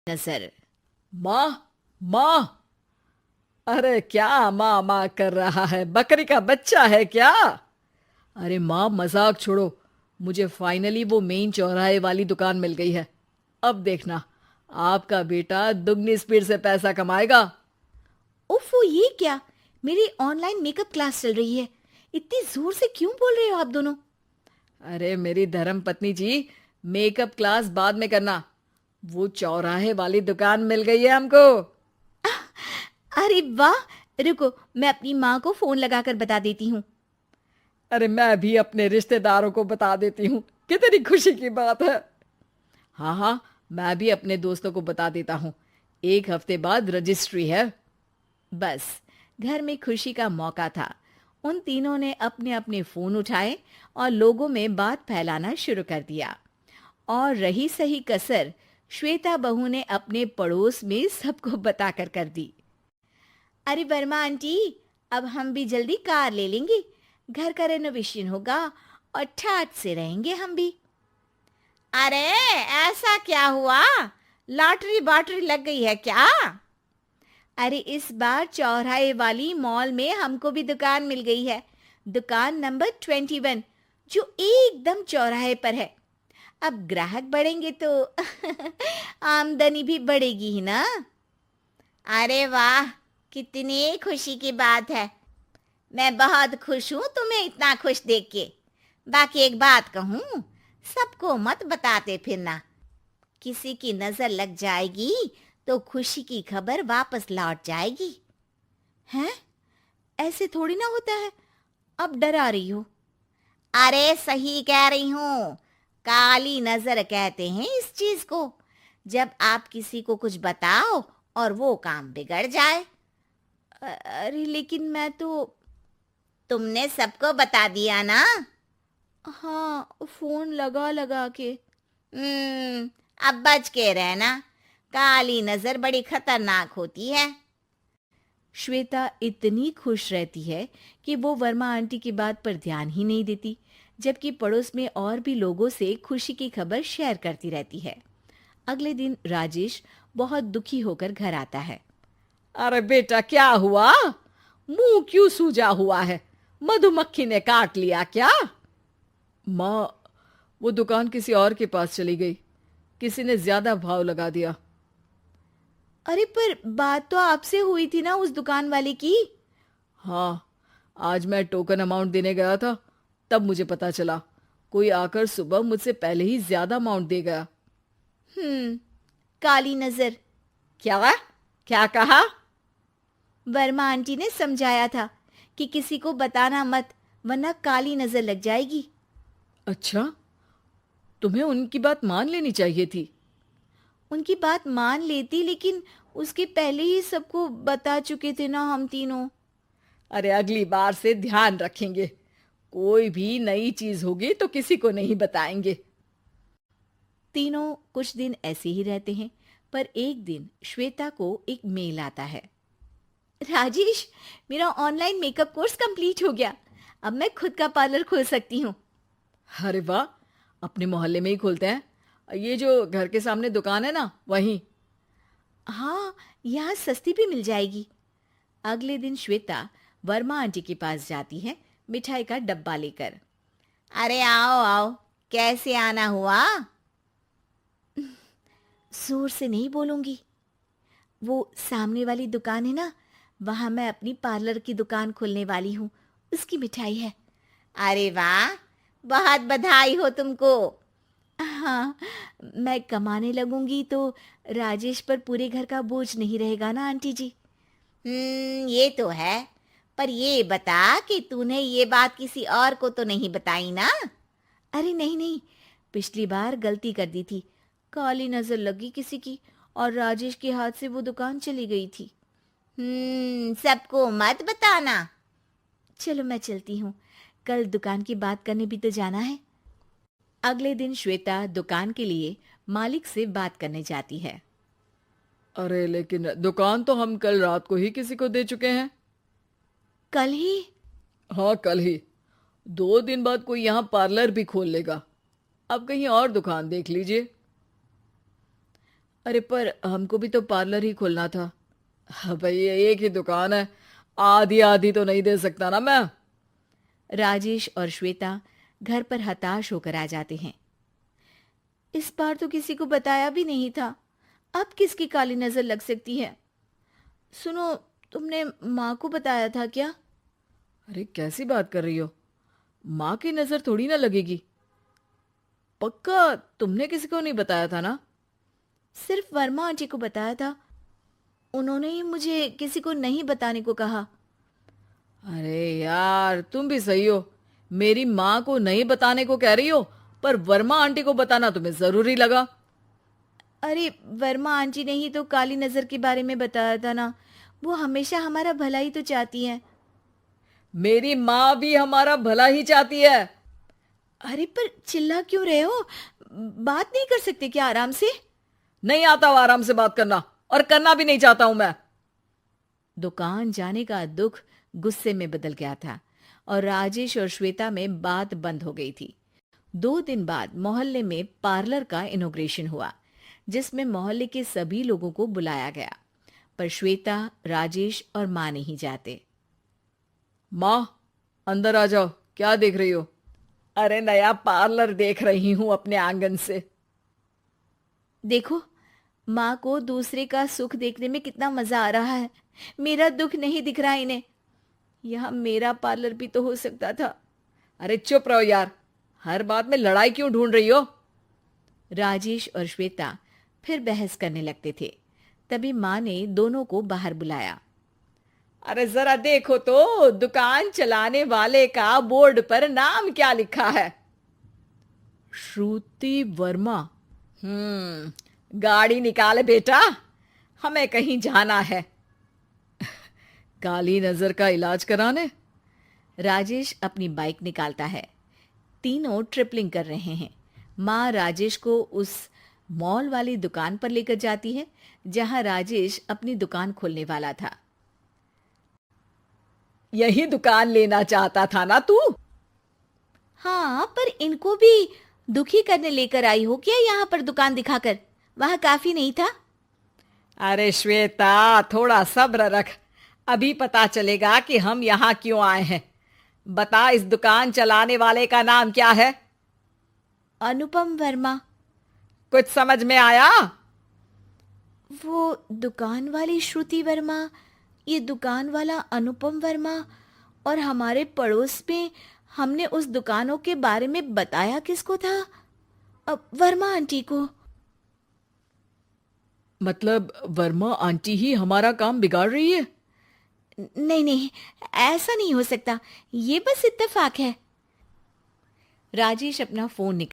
नजर। माँ, माँ। अरे क्या माँ माँ कर रहा है? बकरी का बच्चा है क्या? अरे माँ, मजाक छोड़ो। मुझे फाइनली वो मेन चौराहे वाली दुकान मिल गई है। अब देखना, आपका बेटा दुगनी स्पीड से पैसा कमाएगा। उफ़, ये क्या? मेरी ऑनलाइन मेकअप क्लास चल रही है। इतनी जोर से क्यों बोल रहे हो आप दोनों? अरे मेरी धर्म पत्नी जी, मेकअप क्लास बाद में करना। वो चौराहे वाली दुकान मिल गई है हमको। अरे वाह! रुको, मैं अपनी माँ को फोन लगाकर बता देती हूँ। अरे मैं भी अपने रिश्तेदारों को बता देती हूँ। कितनी खुशी की बात है। हाँ हाँ, मैं भी अपने दोस्तों को बता देता हूँ। 1 हफ्ते बाद रजिस्ट्री है। बस, घर में खुशी का मौका था। उन तीनों ने अपने अपने फोन उठाए और लोगों में बात फैलाना शुरू कर दिया। और रही सही कसर श्वेता बहू ने अपने पड़ोस में सबको बताकर कर दी। अरे वर्मा आंटी, अब हम भी जल्दी कार ले लेंगे। घर का रेनोवेशन होगा और ठाट से रहेंगे हम भी। अरे, ऐसा क्या हुआ? लॉटरी बाटरी लग गई है क्या? अरे, इस बार चौराहे वाली मॉल में हमको भी दुकान मिल गई है। दुकान नंबर 21, जो एकदम चौराहे पर है। अब ग्राहक बढ़ेंगे तो आमदनी भी बढ़ेगी ही ना। अरे वाह, कितनी खुशी की बात है। मैं बहुत खुश हूँ तुम्हें इतना खुश देख के। बाकी एक बात कहूँ, सबको मत बताते फिरना। किसी की नजर लग जाएगी तो खुशी की खबर वापस लौट जाएगी। हैं? ऐसे थोड़ी ना होता है। अब डरा रही हो। अरे सही कह रही हूँ। काली नजर कहते हैं इस चीज को, जब आप किसी को कुछ बताओ और वो काम बिगड़ जाए। अरे लेकिन मैं तो। तुमने सबको बता दिया ना? हाँ, फोन लगा लगा के। अब बच के रहना। काली नजर बड़ी खतरनाक होती है। श्वेता इतनी खुश रहती है कि वो वर्मा आंटी की बात पर ध्यान ही नहीं देती, जबकि पड़ोस में और भी लोगों से खुशी की खबर शेयर करती रहती है। अगले दिन राजेश बहुत दुखी होकर घर आता है। अरे बेटा, क्या हुआ? मुंह क्यों सूजा हुआ है? मधुमक्खी ने काट लिया क्या? माँ, वो दुकान किसी और के पास चली गई। किसी ने ज्यादा भाव लगा दिया। अरे पर बात तो आपसे हुई थी ना उस दुकान वाले की। हाँ, आज मैं टोकन अमाउंट देने गया था, तब मुझे पता चला। कोई आकर सुबह मुझसे पहले ही ज्यादा अमाउंट दे गया। हम्म, काली नजर। क्या? क्या कहा? वर्मा आंटी ने समझाया था कि किसी को बताना मत, वरना काली नजर लग जाएगी। अच्छा, तुम्हें उनकी बात मान लेनी चाहिए थी। उनकी बात मान लेती, लेकिन उसके पहले ही सबको बता चुके थे ना हम तीनों। अरे अगली बार से ध्यान रखेंगे। कोई भी नई चीज होगी तो किसी को नहीं बताएंगे। तीनों कुछ दिन ऐसे ही रहते हैं, पर एक दिन श्वेता को एक मेल आता है। राजेश, मेरा ऑनलाइन मेकअप कोर्स कंप्लीट हो गया। अब मैं खुद का पार्लर खोल सकती हूँ। अरे वाह, अपने मोहल्ले में ही खोलते हैं। ये जो घर के सामने दुकान है ना, वहीं। हाँ, यहाँ सस्ती भी मिल जाएगी। अगले दिन श्वेता वर्मा आंटी के पास जाती है, मिठाई का डब्बा लेकर। अरे आओ आओ, कैसे आना हुआ? जोर से नहीं बोलूंगी। वो सामने वाली दुकान है ना, वहां मैं अपनी पार्लर की दुकान खोलने वाली हूँ। उसकी मिठाई है। अरे वाह, बहुत बधाई हो तुमको। हाँ, मैं कमाने लगूंगी तो राजेश पर पूरे घर का बोझ नहीं रहेगा ना आंटी जी। ये तो है। पर ये बता कि तूने ये बात किसी और को तो नहीं बताई ना? अरे नहीं नहीं, पिछली बार गलती कर दी थी। काली नजर लगी किसी की और राजेश के हाथ से वो दुकान चली गई थी। सबको मत बताना। चलो मैं चलती हूँ, कल दुकान की बात करने भी तो जाना है। अगले दिन श्वेता दुकान के लिए मालिक से बात करने जाती है। अरे लेकिन दुकान तो हम कल रात को ही किसी को दे चुके हैं। कल ही? हाँ, कल ही। 2 दिन बाद कोई यहाँ पार्लर भी खोल लेगा। अब कहीं और दुकान देख लीजिए। अरे पर हमको भी तो पार्लर ही खोलना था। हाँ भाई, ये एक ही दुकान है, आधी आधी तो नहीं दे सकता ना मैं। राजेश और श्वेता घर पर हताश होकर आ जाते हैं। इस बार तो किसी को बताया भी नहीं था, अब किसकी काली नजर लग सकती है। सुनो, तुमने माँ को बताया था क्या? अरे कैसी बात कर रही हो, माँ की नजर थोड़ी ना लगेगी। पक्का तुमने किसी को नहीं बताया था ना? सिर्फ वर्मा आंटी को बताया था, उन्होंने ही मुझे किसी को नहीं बताने को कहा। अरे यार, तुम भी सही हो, मेरी माँ को नहीं बताने को कह रही हो, पर वर्मा आंटी को बताना तुम्हें जरूरी लगा। अरे वर्मा आंटी ने ही तो काली नजर के बारे में बताया था ना, वो हमेशा हमारा भला ही तो चाहती हैं। मेरी माँ भी हमारा भला ही चाहती है। अरे पर चिल्ला क्यों रहे हो? बात नहीं कर सकते क्या आराम से? नहीं आता वो आराम से बात करना, और करना भी नहीं चाहता हूं मैं। दुकान जाने का दुख गुस्से में बदल गया था और राजेश और श्वेता में बात बंद हो गई थी। 2 दिन बाद मोहल्ले में पार्लर का इनॉग्रेशन हुआ, जिसमें मोहल्ले के सभी लोगों को बुलाया गया, पर श्वेता, राजेश और माँ नहीं जाते। माँ, अंदर आ जाओ, क्या देख रही हो? अरे नया पार्लर देख रही हूं अपने आंगन से। देखो, माँ को दूसरे का सुख देखने में कितना मजा आ रहा है, मेरा दुख नहीं दिख रहा इन्हें। यह मेरा पार्लर भी तो हो सकता था। अरे चुप रहो यार, हर बात में लड़ाई क्यों ढूंढ रही हो? राजेश और श्वेता फिर बहस करने लगते थे। तभी माँ ने दोनों को बाहर बुलाया। अरे जरा देखो तो, दुकान चलाने वाले का बोर्ड पर नाम क्या लिखा है? श्रुति वर्मा। गाड़ी निकाले बेटा, हमें कहीं जाना है। काली नजर का इलाज कराने? राजेश अपनी बाइक निकालता है। तीनों ट्रिपलिंग कर रहे हैं। माँ राजेश को उस मॉल वाली दुकान पर लेकर जाती है जहां राजेश अपनी दुकान खोलने वाला था। यही दुकान लेना चाहता था ना तू? हाँ, पर इनको भी दुखी करने लेकर आई हो क्या यहाँ पर दुकान दिखाकर? वहाँ काफी नहीं था? अरे श्वेता, थोड़ा सब्र रख, अभी पता चलेगा कि हम यहाँ क्यों आए हैं। बता, इस दुकान चलाने वाले का नाम क्या है? अनुपम वर्मा। कुछ समझ में आया? वो दुकान वाली श्रुति वर्मा, ये दुकान वाला अनुपम वर्मा, और हमारे पड़ोस में हमने उस दुकानों के बारे में बताया किसको था? अब वर्मा आंटी को। मतलब वर्मा आंटी ही हमारा काम बिगाड़ रही है? नहीं नहीं, ऐसा नहीं हो सकता, ये बस इत्तेफाक है। राजेश अपना फोन